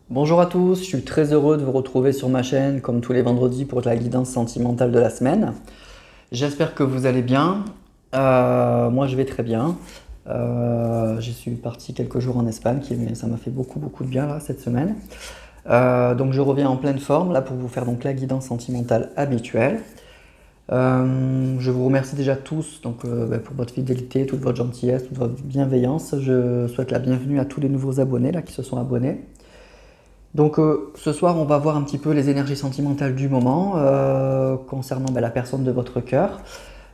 Bonjour à tous, je suis très heureux de vous retrouver sur ma chaîne comme tous les vendredis pour la guidance sentimentale de la semaine. J'espère que vous allez bien. Moi je vais très bien. Je suis parti quelques jours en Espagne, ça m'a fait beaucoup de bien là, cette semaine. Donc je reviens en pleine forme là pour vous faire donc la guidance sentimentale habituelle. Je vous remercie déjà tous pour votre fidélité, toute votre gentillesse, toute votre bienveillance. Je souhaite la bienvenue à tous les nouveaux abonnés là, qui se sont abonnés. Donc ce soir, on va voir un petit peu les énergies sentimentales du moment concernant la personne de votre cœur.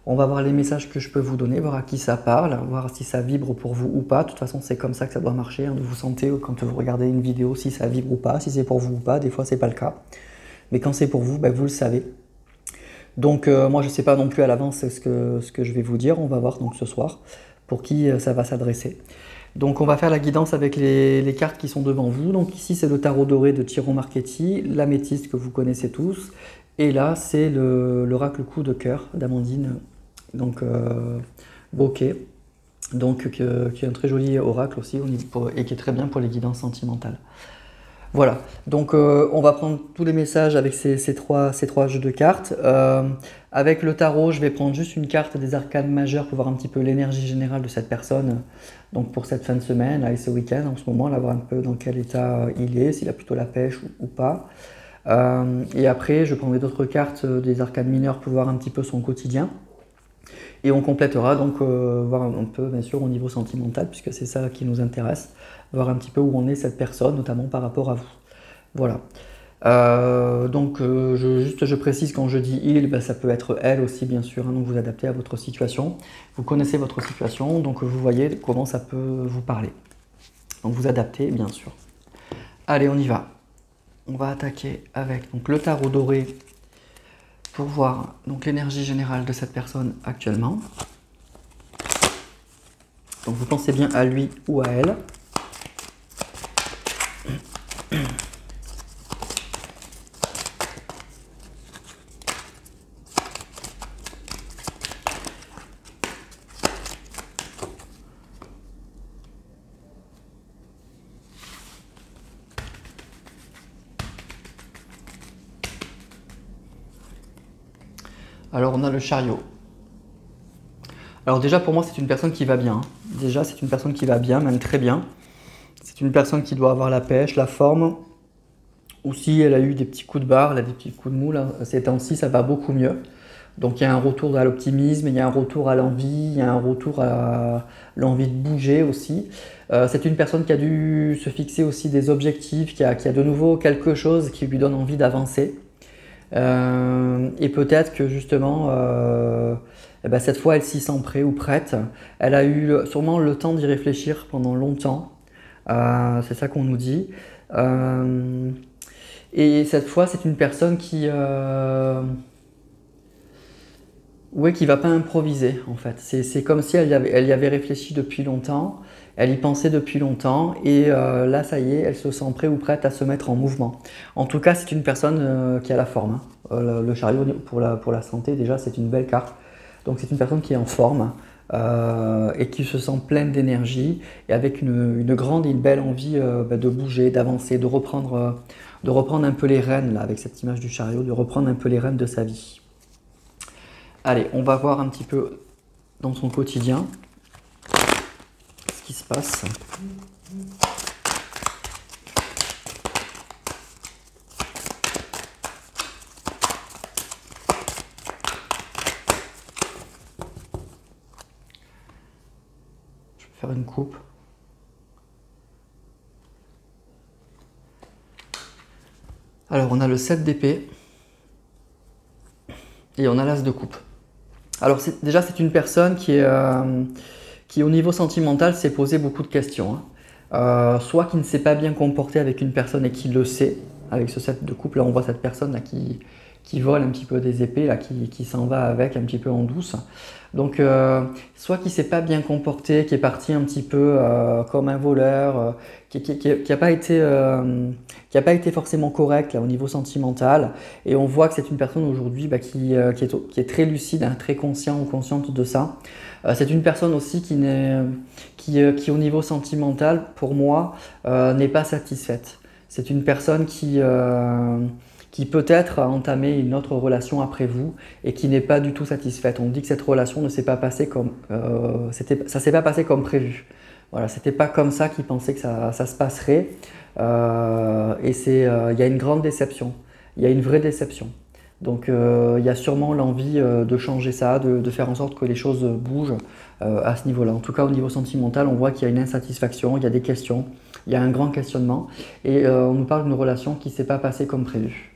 On va voir les messages que je peux vous donner, voir à qui ça parle, voir si ça vibre pour vous ou pas. De toute façon, c'est comme ça que ça doit marcher, hein. Vous sentez quand vous regardez une vidéo si ça vibre ou pas, si c'est pour vous ou pas. Des fois, c'est pas le cas. Mais quand c'est pour vous, vous le savez. Donc moi, je ne sais pas non plus à l'avance ce que je vais vous dire. On va voir donc ce soir pour qui ça va s'adresser. Donc on va faire la guidance avec les cartes qui sont devant vous. Donc ici c'est le tarot doré de Chiron Marchetti, l'améthyste que vous connaissez tous. Et là c'est l'oracle coup de cœur d'Amandine Bocquet. Donc qui est un très joli oracle aussi et qui est très bien pour les guidances sentimentales. Voilà, donc on va prendre tous les messages avec ces trois jeux de cartes. Avec le tarot, je vais prendre juste une carte des arcanes majeures pour voir un petit peu l'énergie générale de cette personne. Donc pour cette fin de semaine là, et ce week-end en ce moment, là, voir un peu dans quel état il est, s'il a plutôt la pêche ou pas. Et après, je prendrai d'autres cartes des arcanes mineures pour voir un petit peu son quotidien. Et on complétera donc voir un peu bien sûr au niveau sentimental, puisque c'est ça qui nous intéresse, voir un petit peu où en est cette personne, notamment par rapport à vous. Voilà. Je précise quand je dis il, ça peut être elle aussi bien sûr, hein, donc vous adaptez à votre situation. Vous connaissez votre situation, donc vous voyez comment ça peut vous parler. Donc vous adaptez bien sûr. Allez, on y va. On va attaquer avec donc, le tarot doré pour voir l'énergie générale de cette personne actuellement. Donc vous pensez bien à lui ou à elle. Alors on a le chariot. Alors déjà pour moi c'est une personne qui va bien. Déjà c'est une personne qui va bien, même très bien. C'est une personne qui doit avoir la pêche, la forme. Aussi elle a eu des petits coups de barre, elle a des petits coups de mou. Là. Ces temps-ci ça va beaucoup mieux. Donc il y a un retour à l'optimisme, il y a un retour à l'envie, il y a un retour à l'envie de bouger aussi. C'est une personne qui a dû se fixer aussi des objectifs, qui a de nouveau quelque chose qui lui donne envie d'avancer. Et peut-être que justement, cette fois, elle s'y sent prête ou prête. Elle a eu sûrement le temps d'y réfléchir pendant longtemps. C'est ça qu'on nous dit. Et cette fois, c'est une personne qui va pas improviser en fait. C'est comme si elle y avait réfléchi depuis longtemps, elle y pensait depuis longtemps et là ça y est, elle se sent prête ou prête à se mettre en mouvement. En tout cas, c'est une personne qui a la forme, hein. Le chariot pour la santé déjà c'est une belle carte. Donc c'est une personne qui est en forme et qui se sent pleine d'énergie et avec une grande et une belle envie de bouger, d'avancer, de reprendre un peu les rênes là, avec cette image du chariot, de reprendre un peu les rênes de sa vie. Allez, on va voir un petit peu dans son quotidien ce qui se passe. Je vais faire une coupe. Alors, on a le 7 d'épée et on a l'as de coupe. Alors déjà c'est une personne qui au niveau sentimental s'est posé beaucoup de questions, hein. Soit qui ne s'est pas bien comporté avec une personne et qui le sait, avec ce set de couple là on voit cette personne là qui vole un petit peu des épées, là, qui s'en va avec un petit peu en douce. Donc soit qui ne s'est pas bien comporté, qui est parti un petit peu comme un voleur, qui n'a pas été forcément correct là, au niveau sentimental. Et on voit que c'est une personne aujourd'hui qui est très lucide, hein, très conscient ou consciente de ça. C'est une personne aussi qui au niveau sentimental, pour moi, n'est pas satisfaite. C'est une personne qui peut-être a entamé une autre relation après vous et qui n'est pas du tout satisfaite. On dit que cette relation ne s'est pas passée comme, ça s'est pas passé comme prévu. Voilà, c'était pas comme ça qu'ils pensaient que ça se passerait. Il y a une grande déception. Il y a une vraie déception. Donc il y a sûrement l'envie de changer ça, de faire en sorte que les choses bougent à ce niveau-là. En tout cas, au niveau sentimental, on voit qu'il y a une insatisfaction, il y a des questions, il y a un grand questionnement. Et on nous parle d'une relation qui ne s'est pas passée comme prévu.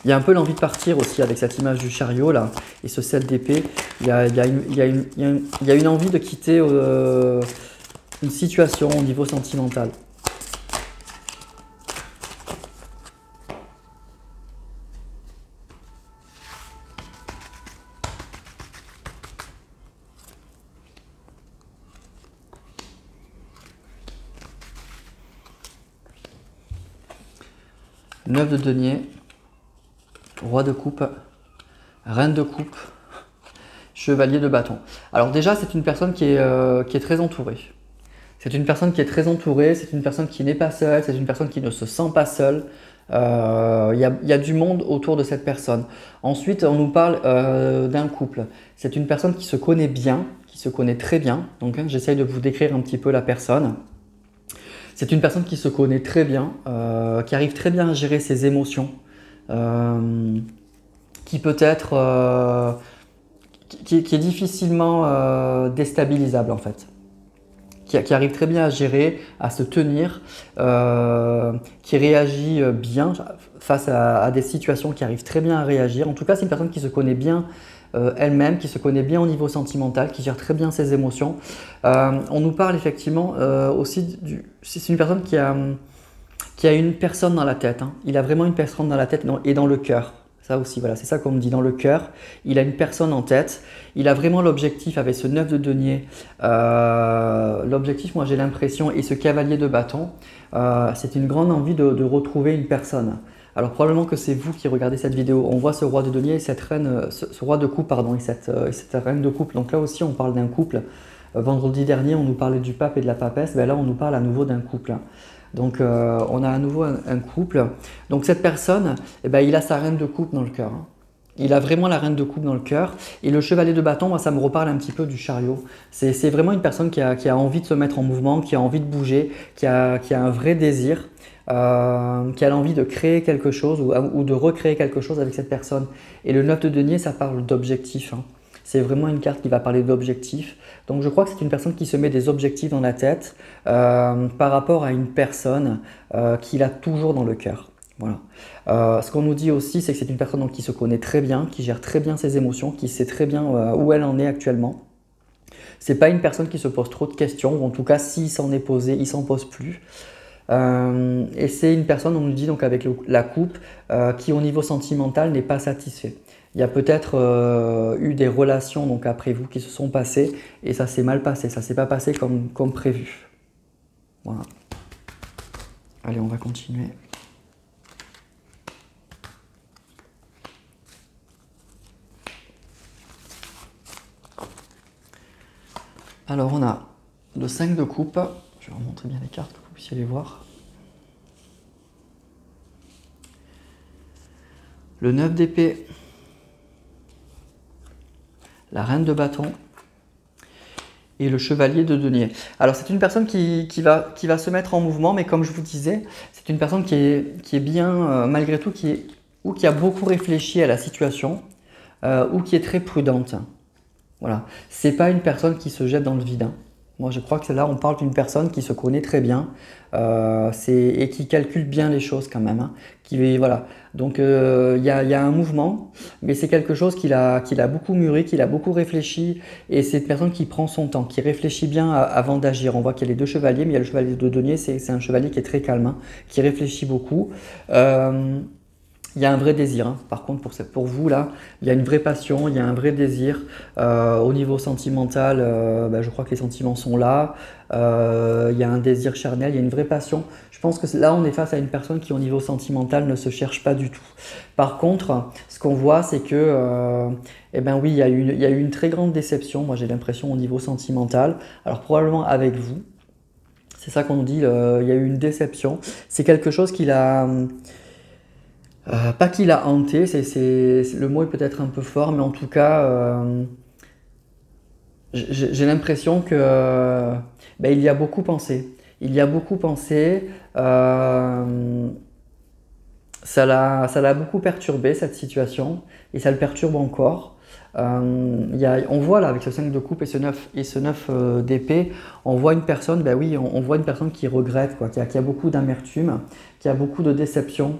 Il y a un peu l'envie de partir aussi avec cette image du chariot là et ce 7 d'épée. Il y a une envie de quitter une situation au niveau sentimental. Neuf de denier. Roi de coupe, reine de coupe, chevalier de bâton. Alors déjà, c'est une personne qui est très entourée. C'est une personne qui est très entourée, c'est une personne qui n'est pas seule, c'est une personne qui ne se sent pas seule. Il y a du monde autour de cette personne. Ensuite, on nous parle d'un couple. C'est une personne qui se connaît bien, qui se connaît très bien. Donc, j'essaye de vous décrire un petit peu la personne. C'est une personne qui se connaît très bien, qui arrive très bien à gérer ses émotions. Qui peut être qui est difficilement déstabilisable en fait, qui arrive très bien à gérer, à se tenir, qui réagit bien face à des situations, qui arrive très bien à réagir. En tout cas, c'est une personne qui se connaît bien elle-même, qui se connaît bien au niveau sentimental, qui gère très bien ses émotions. On nous parle effectivement aussi c'est une personne qui a une personne dans la tête. Hein. Il a vraiment une personne dans la tête et dans le cœur. Ça aussi, voilà, c'est ça qu'on me dit, dans le cœur. Il a une personne en tête. Il a vraiment l'objectif avec ce 9 de denier. L'objectif, moi j'ai l'impression, et ce cavalier de bâton, c'est une grande envie de retrouver une personne. Alors probablement que c'est vous qui regardez cette vidéo. On voit ce roi de denier et cette reine, ce roi de coupe, pardon, et cette reine de coupe. Donc là aussi, on parle d'un couple. Vendredi dernier, on nous parlait du pape et de la papesse. Ben là, on nous parle à nouveau d'un couple. Donc on a à nouveau un couple. Donc cette personne, eh ben, il a sa reine de coupe dans le cœur. Hein. Il a vraiment la reine de coupe dans le cœur. Et le chevalier de bâton, moi, ça me reparle un petit peu du chariot. C'est vraiment une personne qui a envie de se mettre en mouvement, qui a envie de bouger, qui a un vrai désir, qui a l'envie de créer quelque chose ou de recréer quelque chose avec cette personne. Et le 9 de denier, ça parle d'objectif. Hein. C'est vraiment une carte qui va parler d'objectifs. Donc je crois que c'est une personne qui se met des objectifs dans la tête par rapport à une personne qu'il a toujours dans le cœur. Voilà. Ce qu'on nous dit aussi, c'est que c'est une personne donc, qui se connaît très bien, qui gère très bien ses émotions, qui sait très bien où elle en est actuellement. C'est pas une personne qui se pose trop de questions, ou en tout cas s'il s'en est posé, il s'en pose plus. Et c'est une personne, on nous dit donc avec la coupe, qui au niveau sentimental n'est pas satisfait. Il y a peut-être eu des relations donc après vous qui se sont passées et ça s'est mal passé, ça s'est pas passé comme prévu. Voilà. Allez, on va continuer. Alors on a le 5 de coupe. Je vais remontrer bien les cartes pour que vous puissiez les voir. Le 9 d'épée. La reine de bâton et le chevalier de denier. Alors c'est une personne qui va se mettre en mouvement, mais comme je vous disais, c'est une personne qui est bien, malgré tout, qui a beaucoup réfléchi à la situation, ou qui est très prudente. Voilà. C'est pas une personne qui se jette dans le vide. Hein. Moi, je crois que là, on parle d'une personne qui se connaît très bien et qui calcule bien les choses quand même. Hein, voilà. Donc, il y a un mouvement, mais c'est quelque chose qu'il a beaucoup mûri, qu'il a beaucoup réfléchi. Et c'est une personne qui prend son temps, qui réfléchit bien avant d'agir. On voit qu'il y a les deux chevaliers, mais il y a le chevalier de denier, c'est un chevalier qui est très calme, hein, qui réfléchit beaucoup. Il y a un vrai désir, hein. Par contre, pour vous, là, il y a une vraie passion, il y a un vrai désir. Au niveau sentimental, je crois que les sentiments sont là. Il y a un désir charnel, il y a une vraie passion. Je pense que là, on est face à une personne qui, au niveau sentimental, ne se cherche pas du tout. Par contre, ce qu'on voit, c'est que, eh ben oui, il y a eu une très grande déception, moi j'ai l'impression, au niveau sentimental. Alors, probablement avec vous. C'est ça qu'on nous dit, il y a eu une déception. C'est quelque chose qu'il a... pas qu'il a hanté, le mot est peut-être un peu fort, mais en tout cas, j'ai l'impression que il y a beaucoup pensé. Il y a beaucoup pensé. Ça l'a beaucoup perturbé cette situation et ça le perturbe encore. On voit là avec ce 5 de coupe et ce 9 d'épée, on voit une personne, on voit une personne qui regrette, quoi, qui a beaucoup d'amertume, qui a beaucoup de déception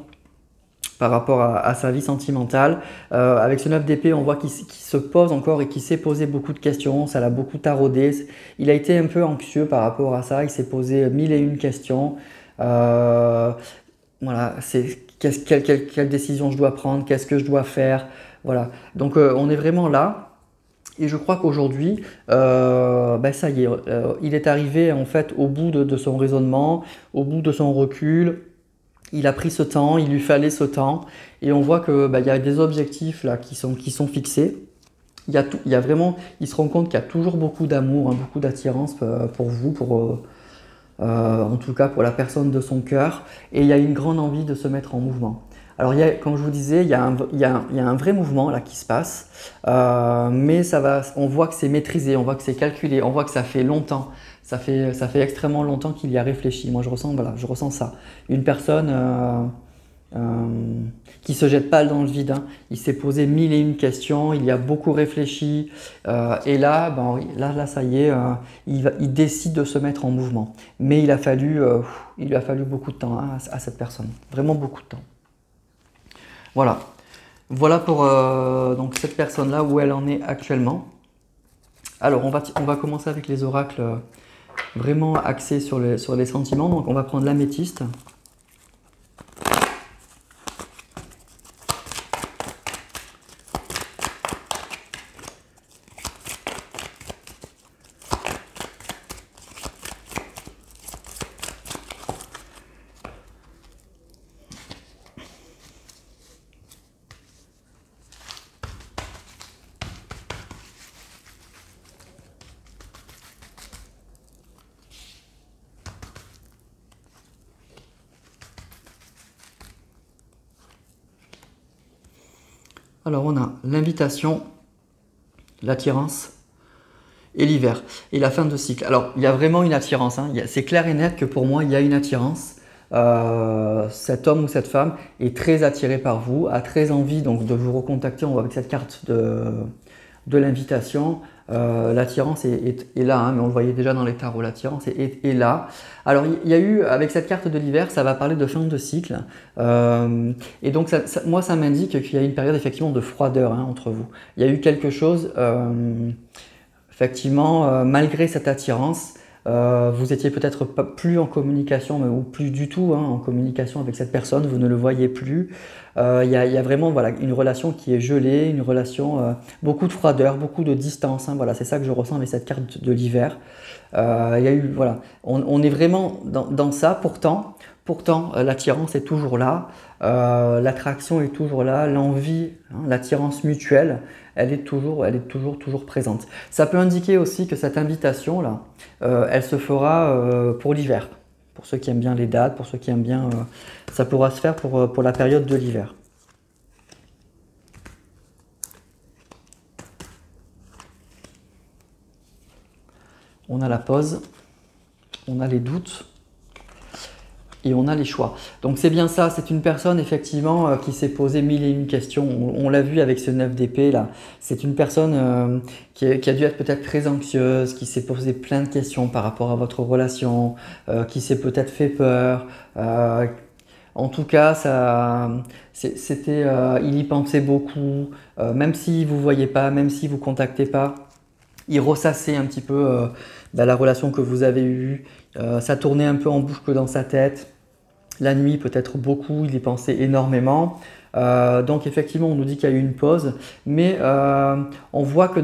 par rapport à sa vie sentimentale. Avec ce 9 d'épée, on voit qu'il se pose encore et qu'il s'est posé beaucoup de questions, ça l'a beaucoup taraudé. Il a été un peu anxieux par rapport à ça, il s'est posé mille et une questions. Voilà, quelle décision je dois prendre, qu'est-ce que je dois faire. Voilà, donc on est vraiment là. Et je crois qu'aujourd'hui, ça y est, il est arrivé en fait au bout de son raisonnement, au bout de son recul. Il a pris ce temps, il lui fallait ce temps, et on voit que il y a des objectifs là qui sont fixés. Il y a vraiment, il se rend compte qu'il y a toujours beaucoup d'amour, hein, beaucoup d'attirance pour vous, en tout cas pour la personne de son cœur, et il y a une grande envie de se mettre en mouvement. Alors, comme je vous disais, il y a un vrai mouvement là qui se passe, mais on voit que c'est maîtrisé, on voit que c'est calculé, on voit que ça fait longtemps. Ça fait extrêmement longtemps qu'il y a réfléchi. Moi, je ressens ça. Une personne qui se jette pas dans le vide, hein. Il s'est posé mille et une questions, il y a beaucoup réfléchi, et là, ça y est, il décide de se mettre en mouvement. Mais il lui a fallu beaucoup de temps, hein, à cette personne, vraiment beaucoup de temps. Voilà pour donc cette personne-là où elle en est actuellement. Alors, on va commencer avec les oracles vraiment axés sur les sentiments. Donc, on va prendre l'améthyste. Alors, on a l'invitation, l'attirance et l'hiver et la fin de cycle. Alors, il y a vraiment une attirance, hein. C'est clair et net que pour moi, il y a une attirance. Cet homme ou cette femme est très attiré par vous, a très envie donc de vous recontacter. On voit avec cette carte de l'invitation. L'attirance est là, hein, mais on le voyait déjà dans les tarots, l'attirance est là. Alors il y a eu, avec cette carte de l'hiver, ça va parler de fin de cycle, et donc moi ça m'indique qu'il y a une période effectivement de froideur, hein, entre vous. Il y a eu quelque chose, effectivement, malgré cette attirance, vous étiez peut-être plus en communication, ou plus du tout, hein, en communication avec cette personne, vous ne le voyez plus. Il y a vraiment une relation qui est gelée, une relation, beaucoup de froideur, beaucoup de distance, hein, c'est ça que je ressens avec cette carte de l'hiver. Il y a eu, on est vraiment dans ça, pourtant l'attirance est toujours là, l'attraction est toujours là, l'envie, hein, l'attirance mutuelle, elle est toujours présente. Ça peut indiquer aussi que cette invitation là, elle se fera pour l'hiver. Pour ceux qui aiment bien les dates, pour ceux qui aiment bien, ça pourra se faire pour la période de l'hiver. On a la pause, on a les doutes et on a les choix. Donc c'est bien ça, c'est une personne effectivement qui s'est posé mille et une questions. On l'a vu avec ce 9 d'épée là. C'est une personne qui a dû être peut-être très anxieuse, qui s'est posé plein de questions par rapport à votre relation, qui s'est peut-être fait peur. En tout cas, il y pensait beaucoup, même si vous ne voyez pas, même si vous ne contactez pas. Il ressassait un petit peu la relation que vous avez eue, ça tournait un peu en boucle dans sa tête. La nuit, peut-être beaucoup, il y pensait énormément. Donc effectivement, on nous dit qu'il y a eu une pause, mais on voit que,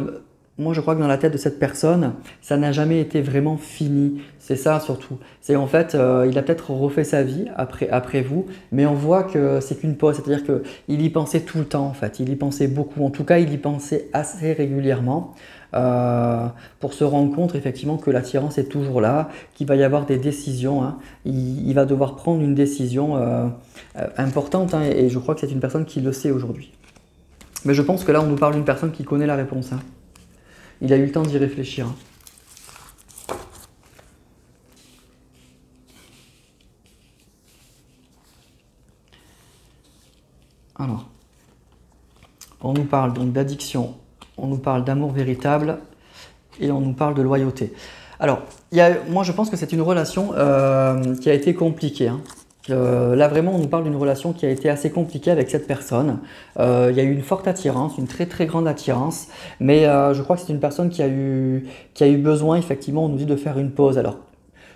moi je crois que dans la tête de cette personne, ça n'a jamais été vraiment fini. C'est ça surtout. C'est en fait, il a peut-être refait sa vie après vous, mais on voit que c'est qu'une pause. C'est-à-dire qu'il y pensait tout le temps en fait. Il y pensait beaucoup. En tout cas, il y pensait assez régulièrement. Pour se rendre compte effectivement que l'attirance est toujours là, qu'il va y avoir des décisions, hein. Il va devoir prendre une décision importante, hein, et je crois que c'est une personne qui le sait aujourd'hui. Mais je pense que là on nous parle d'une personne qui connaît la réponse, hein. Il a eu le temps d'y réfléchir, hein. Alors, on nous parle donc d'addiction, on nous parle d'amour véritable et on nous parle de loyauté. Alors, moi je pense que c'est une relation qui a été compliquée, hein. Là vraiment on nous parle d'une relation qui a été assez compliquée avec cette personne. Il y a eu une forte attirance, une très très grande attirance, mais je crois que c'est une personne qui a eu besoin, effectivement on nous dit de faire une pause. Alors,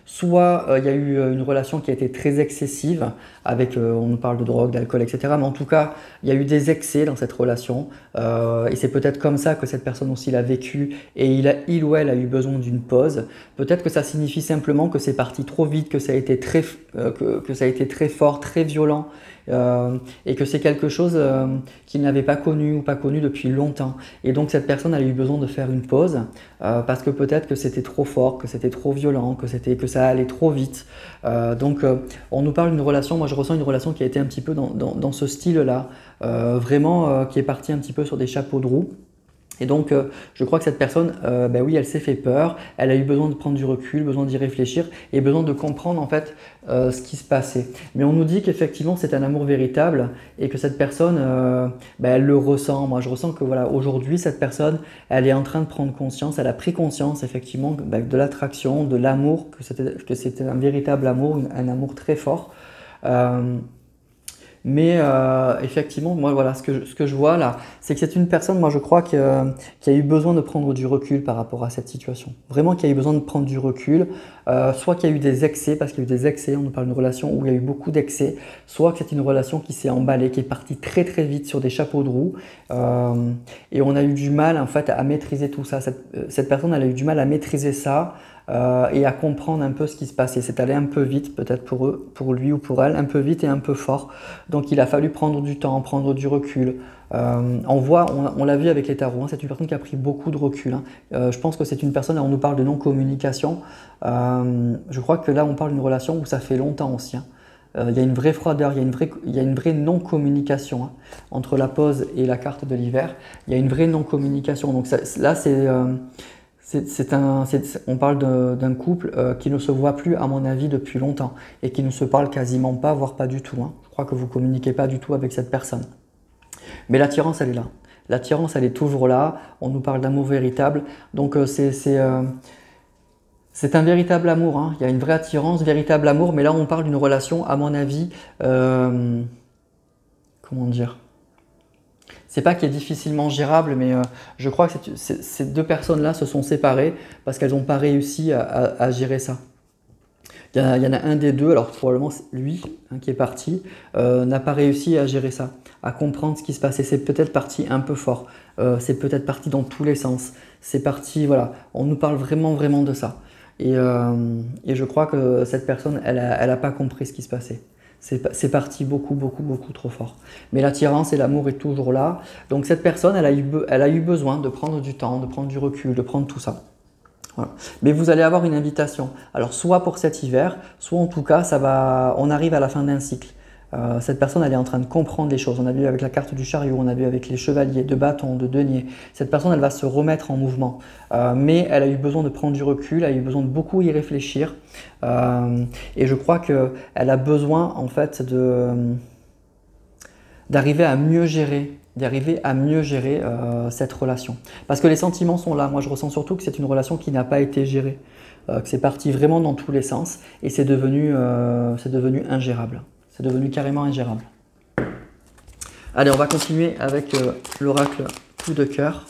soit il y a eu une relation qui a été très excessive, avec, on nous parle de drogue, d'alcool, etc. Mais en tout cas, il y a eu des excès dans cette relation. Et c'est peut-être comme ça que cette personne aussi l'a vécu et il ou elle a eu besoin d'une pause. Peut-être que ça signifie simplement que c'est parti trop vite, que ça a été que ça a été très fort, très violent. Et que c'est quelque chose qu'il n'avait pas connu ou pas connu depuis longtemps. Et donc cette personne a eu besoin de faire une pause parce que peut-être que c'était trop fort, que c'était trop violent, que ça allait trop vite. Donc on nous parle d'une relation, moi je ressens une relation qui a été un petit peu dans ce style-là, vraiment qui est partie un petit peu sur des chapeaux de roue. Et donc, je crois que cette personne, ben oui, elle s'est fait peur, elle a eu besoin de prendre du recul, besoin d'y réfléchir et besoin de comprendre en fait ce qui se passait. Mais on nous dit qu'effectivement, c'est un amour véritable et que cette personne, ben, elle le ressent. Moi, je ressens que voilà, aujourd'hui, cette personne, elle est en train de prendre conscience, elle a pris conscience effectivement ben, de l'attraction, de l'amour, que c'était un véritable amour, un amour très fort. Mais effectivement, moi voilà, ce que je vois là, c'est que c'est une personne, moi je crois, qui a eu besoin de prendre du recul par rapport à cette situation. Vraiment qui a eu besoin de prendre du recul, soit qu'il y a eu des excès, parce qu'il y a eu des excès, on nous parle d'une relation où il y a eu beaucoup d'excès, soit que c'est une relation qui s'est emballée, qui est partie très très vite sur des chapeaux de roue, et on a eu du mal en fait à maîtriser tout ça. Cette personne, elle a eu du mal à maîtriser ça, et à comprendre un peu ce qui se passait. C'est allé un peu vite, peut-être pour lui ou pour elle, un peu vite et un peu fort. Donc il a fallu prendre du temps, prendre du recul. On l'a vu avec les tarots, hein, c'est une personne qui a pris beaucoup de recul, hein. Je pense que c'est une personne, on nous parle de non-communication. Je crois que là on parle d'une relation où ça fait longtemps aussi, hein. Il y a une vraie froideur, il y a une vraie non-communication, hein, entre la pause et la carte de l'hiver. Il y a une vraie non-communication. Donc là on parle d'un couple qui ne se voit plus, à mon avis, depuis longtemps et qui ne se parle quasiment pas, voire pas du tout, hein. Je crois que vous ne communiquez pas du tout avec cette personne. Mais l'attirance, elle est là. L'attirance, elle est toujours là. On nous parle d'amour véritable. Donc, c'est un véritable amour, hein. Il y a une vraie attirance, véritable amour. Mais là, on parle d'une relation, à mon avis, comment dire ? C'est pas qu'il est difficilement gérable, mais je crois que ces deux personnes-là se sont séparées parce qu'elles n'ont pas réussi à gérer ça. Il y en a un des deux, alors probablement lui, hein, qui est parti, n'a pas réussi à gérer ça, à comprendre ce qui se passait. C'est peut-être parti un peu fort, c'est peut-être parti dans tous les sens. C'est parti, voilà, on nous parle vraiment, vraiment de ça. Et je crois que cette personne, elle a pas compris ce qui se passait. C'est parti beaucoup, beaucoup, beaucoup trop fort. Mais l'attirance et l'amour est toujours là. Donc cette personne, elle a eu besoin de prendre du temps, de prendre du recul, de prendre tout ça. Voilà. Mais vous allez avoir une invitation. Alors soit pour cet hiver, soit en tout cas, on arrive à la fin d'un cycle. Cette personne, elle est en train de comprendre les choses. On a vu avec la carte du chariot, on a vu avec les chevaliers, de bâtons, de deniers. Cette personne, elle va se remettre en mouvement. Mais elle a eu besoin de prendre du recul, elle a eu besoin de beaucoup y réfléchir. Et je crois qu'elle a besoin, en fait, d'arriver à mieux gérer cette relation. Parce que les sentiments sont là. Moi, je ressens surtout que c'est une relation qui n'a pas été gérée. Que c'est parti vraiment dans tous les sens et c'est devenu ingérable. C'est devenu carrément ingérable. Allez, on va continuer avec l'oracle coup de cœur.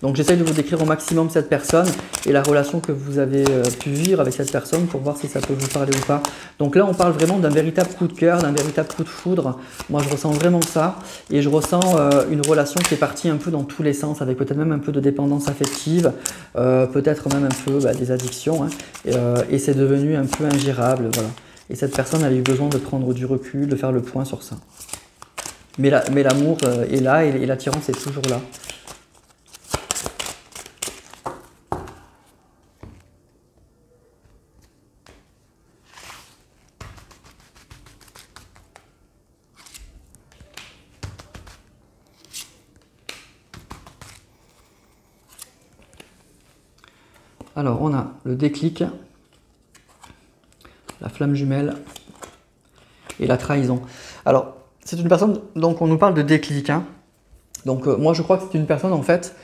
Donc j'essaye de vous décrire au maximum cette personne et la relation que vous avez pu vivre avec cette personne pour voir si ça peut vous parler ou pas. Donc là on parle vraiment d'un véritable coup de cœur, d'un véritable coup de foudre. Moi je ressens vraiment ça et je ressens une relation qui est partie un peu dans tous les sens avec peut-être même un peu de dépendance affective, peut-être même un peu des addictions, hein, et c'est devenu un peu ingérable. Voilà. Et cette personne a eu besoin de prendre du recul, de faire le point sur ça. Mais l'amour est là et l'attirance est toujours là. Alors, on a le déclic, la flamme jumelle et la trahison. Alors, c'est une personne, donc on nous parle de déclic, hein. Donc moi je crois que c'est une personne en fait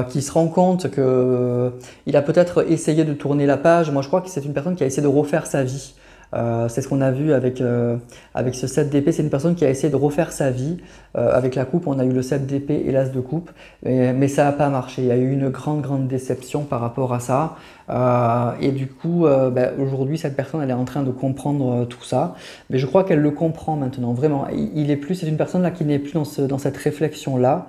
qui se rend compte qu'il a peut-être essayé de tourner la page. Moi je crois que c'est une personne qui a essayé de refaire sa vie. C'est ce qu'on a vu avec ce 7 d'épée. C'est une personne qui a essayé de refaire sa vie. Avec la coupe, on a eu le 7 d'épée et l'as de coupe, mais ça n'a pas marché. Il y a eu une grande déception par rapport à ça. Et du coup, aujourd'hui, cette personne, elle est en train de comprendre tout ça. Mais je crois qu'elle le comprend maintenant, vraiment. C'est une personne là qui n'est plus dans cette réflexion-là.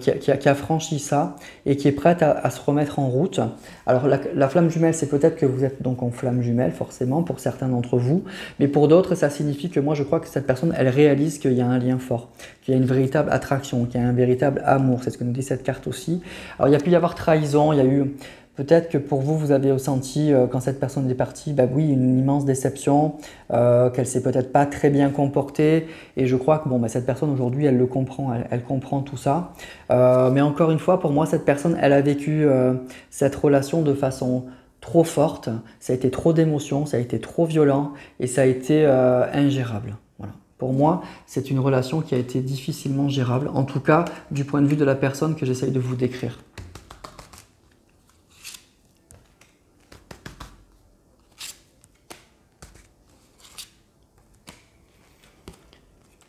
Qui a franchi ça et qui est prête à se remettre en route. Alors la flamme jumelle, c'est peut-être que vous êtes donc en flamme jumelle forcément pour certains d'entre vous, mais pour d'autres ça signifie que moi je crois que cette personne elle réalise qu'il y a un lien fort, qu'il y a une véritable attraction, qu'il y a un véritable amour, c'est ce que nous dit cette carte aussi. Alors il y a pu y avoir trahison, il y a eu peut-être que pour vous, vous avez ressenti quand cette personne est partie, oui, une immense déception, qu'elle s'est peut-être pas très bien comportée. Et je crois que cette personne aujourd'hui, elle le comprend, elle comprend tout ça. Mais encore une fois, pour moi, cette personne, elle a vécu cette relation de façon trop forte. Ça a été trop d'émotions, ça a été trop violent et ça a été ingérable. Voilà. Pour moi, c'est une relation qui a été difficilement gérable, en tout cas du point de vue de la personne que j'essaye de vous décrire.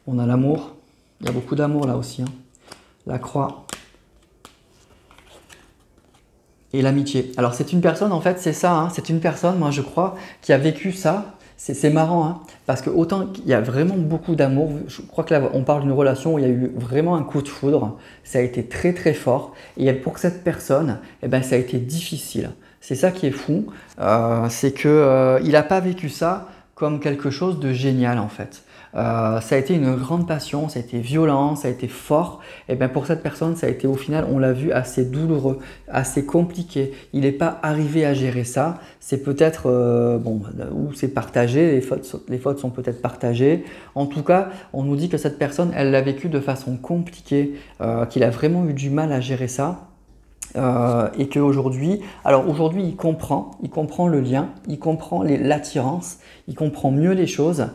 On a l'amour, il y a beaucoup d'amour là aussi, hein. La croix et l'amitié. Alors c'est une personne, en fait, c'est ça, hein, c'est une personne, moi je crois, qui a vécu ça. C'est marrant, hein, parce que autant qu'il y a vraiment beaucoup d'amour, je crois que là on parle d'une relation où il y a eu vraiment un coup de foudre, ça a été très fort, et pour cette personne, ça a été difficile. C'est ça qui est fou, c'est qu'il n'a pas vécu ça comme quelque chose de génial en fait. Ça a été une grande passion, ça a été violent, ça a été fort. Et pour cette personne, ça a été au final, on l'a vu, assez douloureux, assez compliqué. Il n'est pas arrivé à gérer ça. C'est peut-être, ou c'est partagé, les fautes sont peut-être partagées. En tout cas, on nous dit que cette personne, elle l'a vécu de façon compliquée, qu'il a vraiment eu du mal à gérer ça. Et qu'aujourd'hui, il comprend le lien, il comprend l'attirance, il comprend mieux les choses,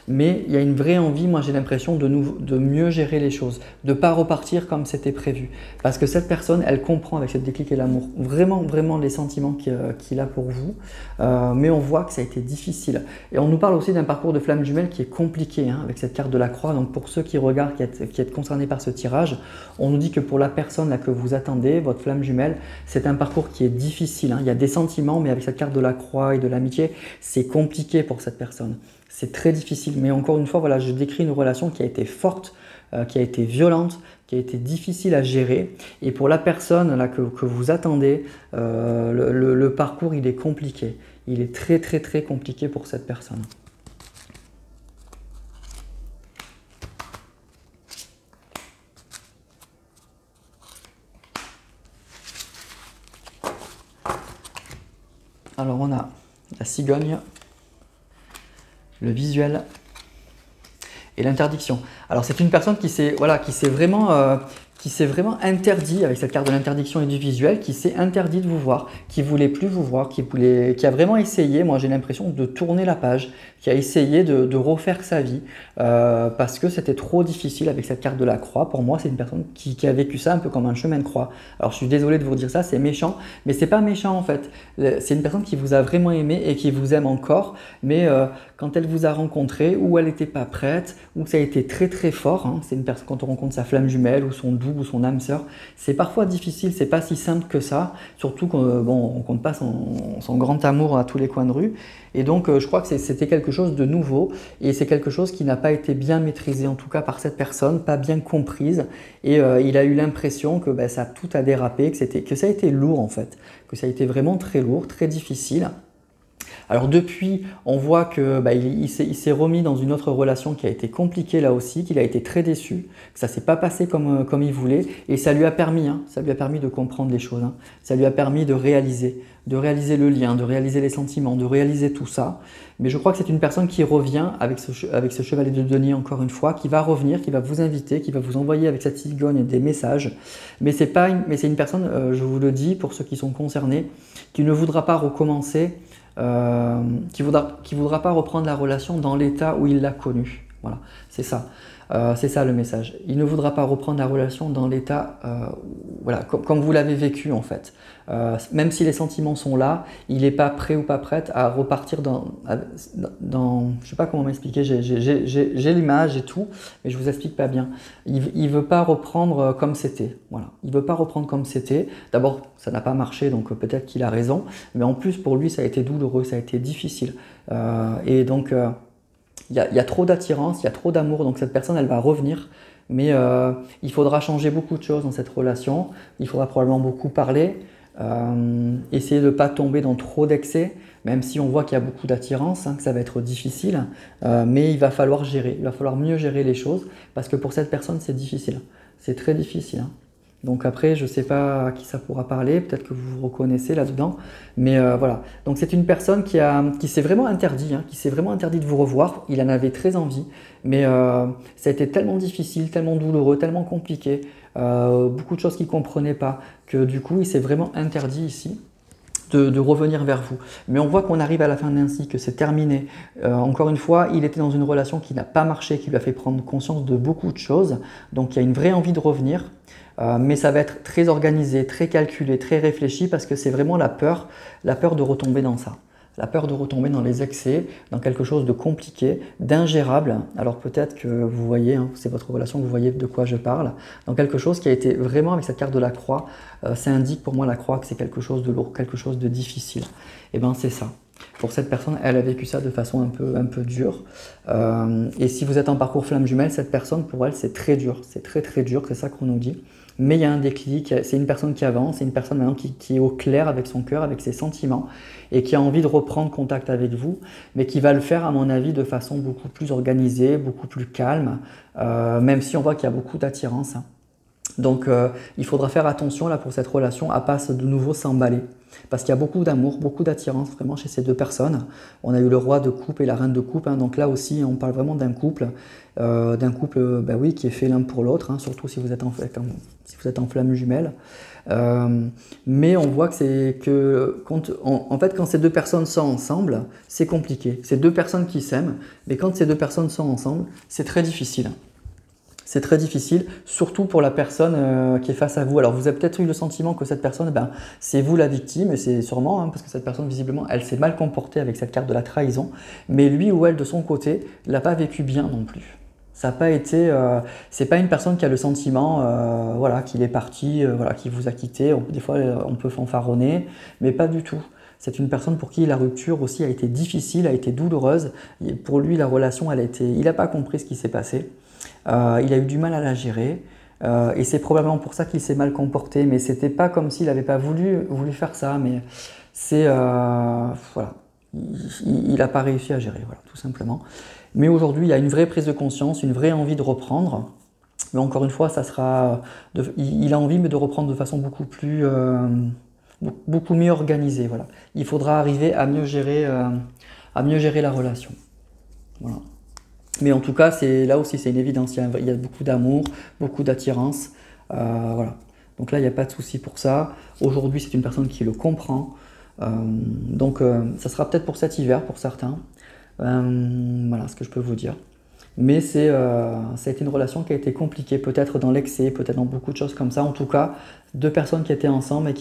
mais il y a une vraie envie, moi j'ai l'impression de mieux gérer les choses, de ne pas repartir comme c'était prévu. Parce que cette personne, elle comprend avec cette déclic et l'amour, vraiment les sentiments qu'il a pour vous, mais on voit que ça a été difficile. Et on nous parle aussi d'un parcours de flamme jumelle qui est compliqué, hein, avec cette carte de la croix. Donc pour ceux qui regardent, qui êtes concernés par ce tirage, on nous dit que pour la personne là, que vous attendez, votre flamme jumelle, c'est un parcours qui est difficile, hein. Il y a des sentiments, mais avec cette carte de la croix et de l'amitié, c'est compliqué pour cette personne. C'est très difficile, mais encore une fois, voilà, je décris une relation qui a été forte, qui a été violente, qui a été difficile à gérer. Et pour la personne là, que vous attendez, le parcours, il est compliqué. Il est très compliqué pour cette personne. Alors on a la cigogne, le visuel et l'interdiction. Alors c'est une personne qui s'est vraiment interdit avec cette carte de l'interdiction et du visuel, qui s'est interdit de vous voir, qui voulait plus vous voir, qui a vraiment essayé, moi j'ai l'impression, de tourner la page, qui a essayé de refaire sa vie parce que c'était trop difficile avec cette carte de la croix. Pour moi, c'est une personne qui a vécu ça un peu comme un chemin de croix. Alors je suis désolé de vous dire ça, c'est méchant, mais c'est pas méchant en fait. C'est une personne qui vous a vraiment aimé et qui vous aime encore, mais quand elle vous a rencontré, ou elle n'était pas prête, ou ça a été très fort, hein, c'est une personne quand on rencontre sa flamme jumelle ou son double, ou son âme sœur. C'est parfois difficile, c'est pas si simple que ça, surtout qu'on bon, on compte pas son grand amour à tous les coins de rue. Et donc je crois que c'était quelque chose de nouveau et c'est quelque chose qui n'a pas été bien maîtrisé, en tout cas par cette personne, pas bien comprise. Et il a eu l'impression que ça tout a dérapé, que ça a été lourd en fait, que ça a été vraiment très lourd, très difficile. Alors depuis, on voit que il s'est remis dans une autre relation qui a été compliquée là aussi, qu'il a été très déçu, que ça ne s'est pas passé comme il voulait, et ça lui a permis de comprendre les choses, hein. Ça lui a permis de réaliser le lien, de réaliser les sentiments, de réaliser tout ça. Mais je crois que c'est une personne qui revient avec ce chevalier de denier encore une fois, qui va revenir, qui va vous inviter, qui va vous envoyer avec cette cigogne des messages. Mais c'est une personne, je vous le dis pour ceux qui sont concernés, qui ne voudra pas recommencer. Qui voudra pas reprendre la relation dans l'état où il l'a connue. Voilà, c'est ça le message. Il ne voudra pas reprendre la relation dans l'état voilà, comme vous l'avez vécu en fait. Même si les sentiments sont là, il n'est pas prêt ou pas prête à repartir je sais pas comment m'expliquer, j'ai l'image et tout, mais je vous explique pas bien. Il veut pas reprendre comme c'était. Voilà. Il veut pas reprendre comme c'était. D'abord, ça n'a pas marché, donc peut-être qu'il a raison, mais en plus pour lui, ça a été douloureux, ça a été difficile. Et donc, il y a trop d'attirance, il y a trop d'amour, donc cette personne, elle va revenir. Mais il faudra changer beaucoup de choses dans cette relation. Il faudra probablement beaucoup parler, essayer de ne pas tomber dans trop d'excès, même si on voit qu'il y a beaucoup d'attirance, hein, que ça va être difficile. Mais il va falloir gérer, il va falloir mieux gérer les choses, parce que pour cette personne, c'est difficile. C'est très difficile, hein. Donc après, je ne sais pas à qui ça pourra parler, peut-être que vous vous reconnaissez là-dedans, mais voilà. Donc c'est une personne qui s'est vraiment interdit, hein, qui s'est vraiment interdit de vous revoir. Il en avait très envie, mais ça a été tellement difficile, tellement douloureux, tellement compliqué, beaucoup de choses qu'il ne comprenait pas, que du coup, il s'est vraiment interdit ici de revenir vers vous. Mais on voit qu'on arrive à la fin d'un cycle, que c'est terminé. Encore une fois, il était dans une relation qui n'a pas marché, qui lui a fait prendre conscience de beaucoup de choses, donc il y a une vraie envie de revenir. Mais ça va être très organisé, très calculé, très réfléchi parce que c'est vraiment la peur de retomber dans ça. La peur de retomber dans les excès, dans quelque chose de compliqué, d'ingérable. Alors peut-être que vous voyez, hein, c'est votre relation, vous voyez de quoi je parle. Dans quelque chose qui a été vraiment, avec cette carte de la croix, ça indique pour moi la croix que c'est quelque chose de lourd, quelque chose de difficile. Et bien c'est ça. Pour cette personne, elle a vécu ça de façon un peu dure. Et si vous êtes en parcours flamme jumelle, cette personne, pour elle, c'est très dur. C'est très très dur, c'est ça qu'on nous dit. Mais il y a un déclic, c'est une personne qui avance, c'est une personne maintenant qui est au clair avec son cœur, avec ses sentiments, et qui a envie de reprendre contact avec vous, mais qui va le faire, à mon avis, de façon beaucoup plus organisée, beaucoup plus calme, même si on voit qu'il y a beaucoup d'attirance, hein. Donc il faudra faire attention là pour cette relation à pas de nouveau s'emballer. Parce qu'il y a beaucoup d'amour, beaucoup d'attirance vraiment chez ces deux personnes. On a eu le roi de coupe et la reine de coupe, hein, donc là aussi on parle vraiment d'un couple oui, qui est fait l'un pour l'autre, hein, surtout si vous êtes en flamme jumelle. Mais on voit que quand ces deux personnes sont ensemble, c'est compliqué. C'est deux personnes qui s'aiment, mais quand ces deux personnes sont ensemble, c'est très difficile. C'est très difficile, surtout pour la personne qui est face à vous. Alors vous avez peut-être eu le sentiment que cette personne, c'est vous la victime, et c'est sûrement, hein, parce que cette personne visiblement, elle s'est mal comportée avec cette carte de la trahison, mais lui ou elle de son côté, l'a pas vécu bien non plus. Ça n'a pas été, c'est pas une personne qui a le sentiment, qu'il est parti, qu'il vous a quitté. Des fois, on peut fanfaronner, mais pas du tout. C'est une personne pour qui la rupture aussi a été difficile, a été douloureuse. Et pour lui, la relation, il n'a pas compris ce qui s'est passé. Il a eu du mal à la gérer. Et c'est probablement pour ça qu'il s'est mal comporté. Mais c'était pas comme s'il n'avait pas voulu faire ça. Mais c'est il n'a pas réussi à gérer, voilà, tout simplement. Mais aujourd'hui, il y a une vraie prise de conscience, une vraie envie de reprendre. Mais encore une fois, il a envie, mais de reprendre de façon beaucoup mieux organisée. Voilà. Il faudra arriver à mieux gérer la relation. Voilà. Mais en tout cas, là aussi, c'est une évidence. Il y a beaucoup d'amour, beaucoup d'attirance. Voilà. Donc là, il n'y a pas de souci pour ça. Aujourd'hui, c'est une personne qui le comprend. Donc, ça sera peut-être pour cet hiver, pour certains. Voilà ce que je peux vous dire. Mais ça a été une relation qui a été compliquée, peut-être dans l'excès, peut-être dans beaucoup de choses comme ça. En tout cas, deux personnes qui étaient ensemble et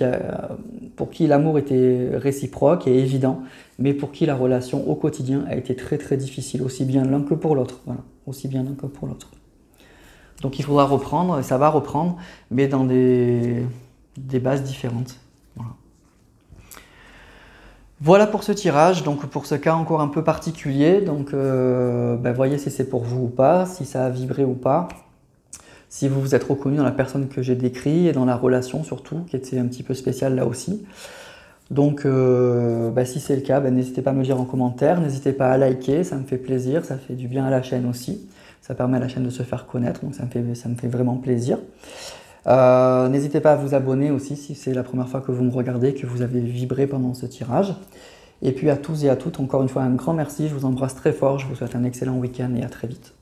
pour qui l'amour était réciproque et évident, mais pour qui la relation au quotidien a été très très difficile, aussi bien l'un que pour l'autre. Voilà, aussi bien l'un que pour l'autre. Donc il faudra reprendre, et ça va reprendre, mais dans des bases différentes. Voilà. Voilà pour ce tirage, donc pour ce cas encore un peu particulier. Donc voyez si c'est pour vous ou pas, si ça a vibré ou pas. Si vous vous êtes reconnu dans la personne que j'ai décrit et dans la relation surtout, qui était un petit peu spéciale là aussi. Donc si c'est le cas, n'hésitez pas à me le dire en commentaire, n'hésitez pas à liker, ça me fait plaisir, ça fait du bien à la chaîne aussi. Ça permet à la chaîne de se faire connaître, donc ça me fait vraiment plaisir. N'hésitez pas à vous abonner aussi si c'est la première fois que vous me regardez, que vous avez vibré pendant ce tirage. Et puis à tous et à toutes, encore une fois un grand merci, je vous embrasse très fort, je vous souhaite un excellent week-end et à très vite.